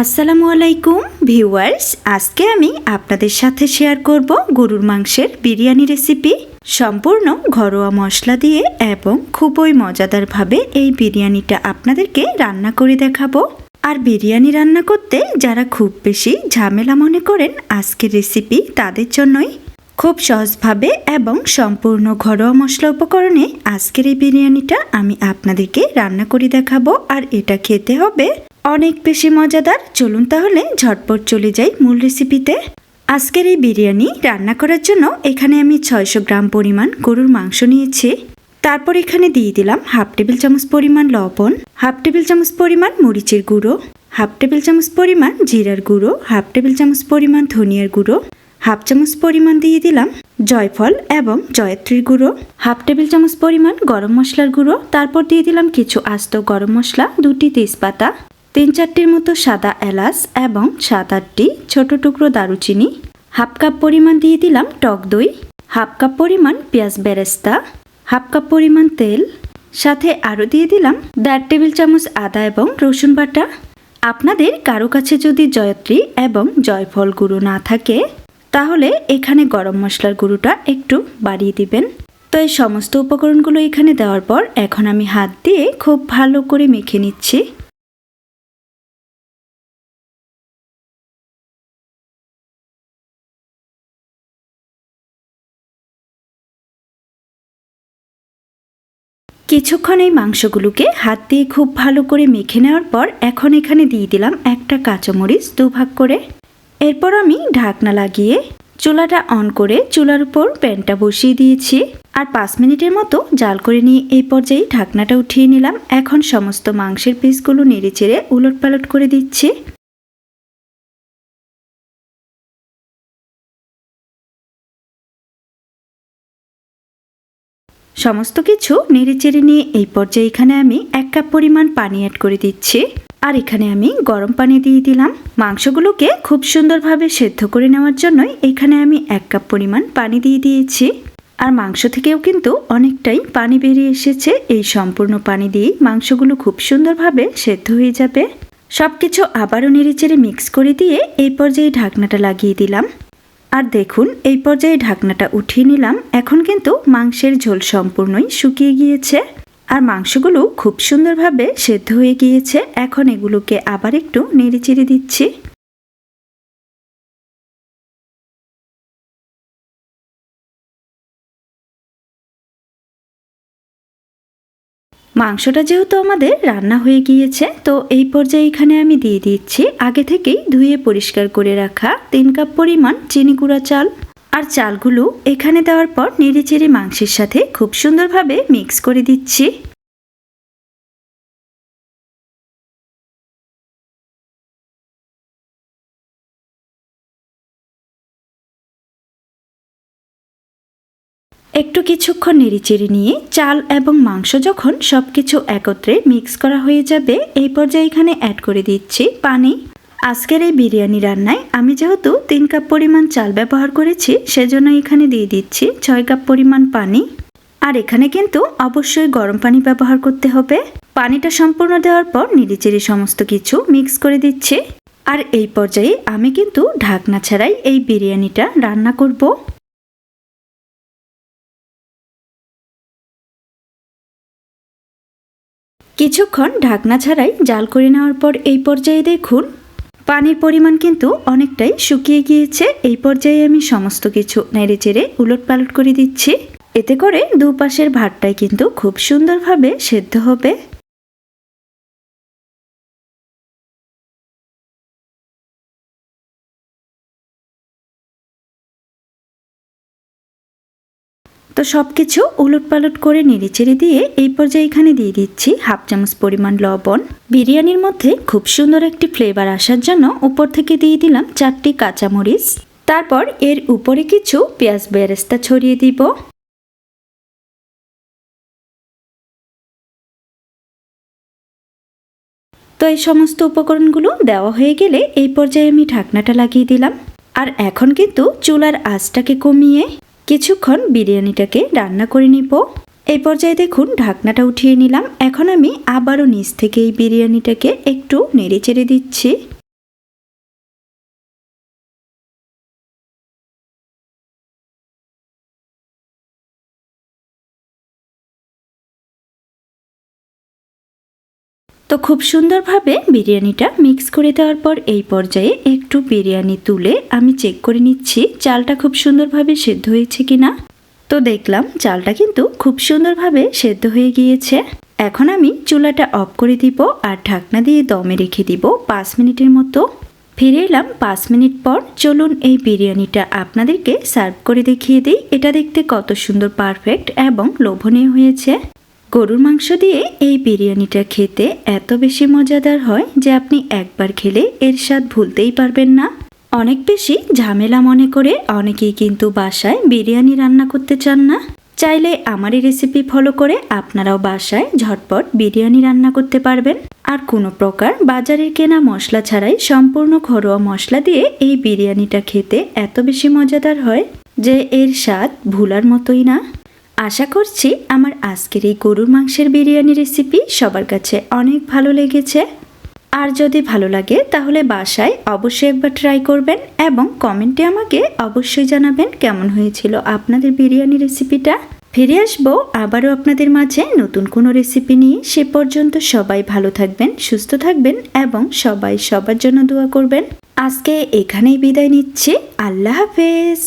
আসসালামু আলাইকুম ভিউয়ার্স, আজকে আমি আপনাদের সাথে শেয়ার করব গরুর মাংসের বিরিয়ানি রেসিপি। সম্পূর্ণ ঘরোয়া মশলা দিয়ে এবং খুবই মজাদারভাবে এই বিরিয়ানিটা আপনাদেরকে রান্না করে দেখাবো। আর বিরিয়ানি রান্না করতে যারা খুব বেশি ঝামেলা মনে করেন, আজকের রেসিপি তাদের জন্যই। খুব সহজভাবে এবং সম্পূর্ণ ঘরোয়া মশলা উপকরণে আজকের এই বিরিয়ানিটা আমি আপনাদেরকে রান্না করে দেখাবো। আর এটা খেতে হবে অনেক বেশি মজাদার। চলুন তাহলে ঝটপট চলে যাই মূল রেসিপিতে। আজকের এই বিরিয়ানি রান্না করার জন্য এখানে আমি 600 গ্রাম পরিমাণ গরুর মাংস নিয়েছি। তারপর এখানে দিয়ে দিলাম হাফ টেবিল চামচ পরিমাণ লবণ, হাফ টেবিল চামচ পরিমাণ মরিচের গুঁড়ো, হাফ টেবিল চামচ পরিমাণ জিরার গুঁড়ো, হাফ টেবিল চামচ পরিমাণ ধনিয়ার গুঁড়ো, হাফ চামচ পরিমাণ দিয়ে দিলাম জয়ফল এবং জয়ত্রীর গুঁড়ো, হাফ টেবিল চামচ পরিমাণ গরম মশলার গুঁড়ো। তারপর দিয়ে দিলাম কিছু আস্ত গরম মশলা, 2টি তেজপাতা, 3-4টির মতো সাদা এলাচ এবং 7-8টি ছোট টুকরো দারুচিনি। হাফ কাপ পরিমাণ দিয়ে দিলাম টক দই, হাফ কাপ পরিমাণ পেঁয়াজ বেরেস্তা, হাফ কাপ পরিমাণ তেল, সাথে আরও দিয়ে দিলাম 1.5 টেবিল চামচ আদা এবং রসুন বাটা। আপনাদের কারো কাছে যদি জয়ত্রী এবং জয়ফল গুঁড়ো না থাকে তাহলে এখানে গরম মশলার গুঁড়োটা একটু বাড়িয়ে দিবেন। তো এই সমস্ত উপকরণগুলো এখানে দেওয়ার পর এখন আমি হাত দিয়ে খুব ভালো করে মেখে নিচ্ছি। কিছুক্ষণ এই মাংসগুলোকে হাত দিয়ে খুব ভালো করে মেখে নেওয়ার পর এখন এখানে দিয়ে দিলাম একটা কাঁচামরিচ 2 ভাগ করে। এরপর আমি ঢাকনা লাগিয়ে চুলাটা অন করে চুলার উপর প্যানটা বসিয়ে দিয়েছি আর 5 মিনিটের মতো জাল করে নিয়ে এই পর্যায়ে ঢাকনাটা উঠিয়ে নিলাম। এখন সমস্ত মাংসের পিসগুলো নেড়েচেড়ে উলটপালট করে দিচ্ছি। সমস্ত কিছু নেড়েচেড়ে নিয়ে এই পর্যায়ে এখানে আমি 1 কাপ পরিমাণ পানি অ্যাড করে দিচ্ছি। আর এখানে আমি গরম পানি দিয়ে দিলাম। মাংসগুলোকে খুব সুন্দরভাবে সেদ্ধ করে নেওয়ার জন্যই এখানে আমি 1 কাপ পরিমাণ পানি দিয়ে দিয়েছি। আর মাংস থেকেও কিন্তু অনেকটাই পানি বেরিয়ে এসেছে। এই সম্পূর্ণ পানি দিয়েই মাংসগুলো খুব সুন্দরভাবে সেদ্ধ হয়ে যাবে। সব কিছু আবারও নেড়েচেড়ে মিক্স করে দিয়ে এই পর্যায়ে ঢাকনাটা লাগিয়ে দিলাম। আর দেখুন এই পর্যায়ে ঢাকনাটা উঠিয়ে নিলাম। এখন কিন্তু মাংসের ঝোল সম্পূর্ণই শুকিয়ে গিয়েছে আর মাংসগুলো খুব সুন্দরভাবে সেদ্ধ হয়ে গিয়েছে। এখন এগুলোকে আবার একটু নেড়েচেড়ে দিচ্ছি। মাংসটা যেহেতু আমাদের রান্না হয়ে গিয়েছে, তো এই পর্যায়ে এখানে আমি দিয়ে দিচ্ছি আগে থেকেই ধুয়ে পরিষ্কার করে রাখা 3 কাপ পরিমাণ চিনি গুঁড়া চাল। আর চালগুলো এখানে দেওয়ার পর নেড়েচেড়ে মাংসের সাথে খুব সুন্দরভাবে মিক্স করে দিচ্ছি। একটু কিছুক্ষণ নেড়েচেড়ে নিয়ে চাল এবং মাংস যখন সবকিছু একত্রে মিক্স করা হয়ে যাবে এই পর্যায়ে এখানে অ্যাড করে দিচ্ছি পানি। আজকের এই বিরিয়ানি রান্নায় আমি যেহেতু 3 কাপ পরিমাণ চাল ব্যবহার করেছি, সেজন্য এখানে দিয়ে দিচ্ছি 6 কাপ পরিমাণ পানি। আর এখানে কিন্তু অবশ্যই গরম পানি ব্যবহার করতে হবে। পানিটা সম্পূর্ণ দেওয়ার পর নেড়েচেড়ে সমস্ত কিছু মিক্স করে দিচ্ছি। আর এই পর্যায়ে আমি কিন্তু ঢাকনা ছাড়াই এই বিরিয়ানিটা রান্না করব। কিছুক্ষণ ঢাকনা ছাড়াই জাল করে নেওয়ার পর এই পর্যায়ে দেখুন পানির পরিমাণ কিন্তু অনেকটাই শুকিয়ে গিয়েছে। এই পর্যায়ে আমি সমস্ত কিছু নেড়েচেড়ে উলটপালট করে দিচ্ছি। এতে করে দুপাশের ভাতটাই কিন্তু খুব সুন্দরভাবে সেদ্ধ হবে। তো সবকিছু উলটপালট করে নেড়েচেড়ে দিয়ে এই পর্যায়ে এখানে দিয়ে দিচ্ছি হাফ চামচ পরিমাণ লবণ। বিরিয়ানির মধ্যে খুব সুন্দর একটি ফ্লেভার আসার জন্য উপর থেকে দিয়ে দিলাম 4টি কাঁচামরিচ। তারপর এর উপরে কিছু পেঁয়াজ বেরেস্তা ছড়িয়ে দিব। তো এই সমস্ত উপকরণগুলো দেওয়া হয়ে গেলে এই পর্যায়ে আমি ঢাকনাটা লাগিয়ে দিলাম। আর এখন কিন্তু চুলার আঁচটাকে কমিয়ে কিছুক্ষণ বিরিয়ানিটাকে রান্না করে নিব। এই পর্যায়ে দেখুন ঢাকনাটা উঠিয়ে নিলাম। এখন আমি আবারও নিচ থেকে এই বিরিয়ানিটাকে একটু নেড়েচেড়ে দিচ্ছি। তো খুব সুন্দরভাবে বিরিয়ানিটা মিক্স করে দেওয়ার পর এই পর্যায়ে একটু বিরিয়ানি তুলে আমি চেক করে নিচ্ছি চালটা খুব সুন্দরভাবে সেদ্ধ হয়েছে কিনা। তো দেখলাম চালটা কিন্তু খুব সুন্দরভাবে সেদ্ধ হয়ে গিয়েছে। এখন আমি চুলাটা অফ করে দিব আর ঢাকনা দিয়ে দমে রেখে দিব 5 মিনিটের মতো। ফিরে এলাম 5 মিনিট পর। চলুন এই বিরিয়ানিটা আপনাদেরকে সার্ভ করে দেখিয়ে দিই এটা দেখতে কত সুন্দর পারফেক্ট এবং লোভনীয় হয়েছে। গরুর মাংস দিয়ে এই বিরিয়ানিটা খেতে এত বেশি মজাদার হয় যে আপনি একবার খেলে এর স্বাদ ভুলতেই পারবেন না। অনেক বেশি ঝামেলা মনে করে অনেকেই কিন্তু বাসায় বিরিয়ানি রান্না করতে চান না। চাইলে আমার এই রেসিপি ফলো করে আপনারাও বাসায় ঝটপট বিরিয়ানি রান্না করতে পারবেন। আর কোনো প্রকার বাজারের কেনা মশলা ছাড়াই সম্পূর্ণ ঘরোয়া মশলা দিয়ে এই বিরিয়ানিটা খেতে এত বেশি মজাদার হয় যে এর স্বাদ ভুলার মতোই না। আশা করছি আমার আজকের এই গরুর মাংসের বিরিয়ানি রেসিপি সবার কাছে অনেক ভালো লেগেছে। আর যদি ভালো লাগে তাহলে বাসায় অবশ্যই একবার ট্রাই করবেন এবং কমেন্টে আমাকে অবশ্যই জানাবেন কেমন হয়েছিল আপনাদের বিরিয়ানি রেসিপিটা। ফিরে আসবো আবারও আপনাদের মাঝে নতুন কোনো রেসিপি নিয়ে। সে পর্যন্ত সবাই ভালো থাকবেন, সুস্থ থাকবেন এবং সবাই সবার জন্য দোয়া করবেন। আজকে এখানেই বিদায় নিচ্ছি। আল্লাহ হাফেজ।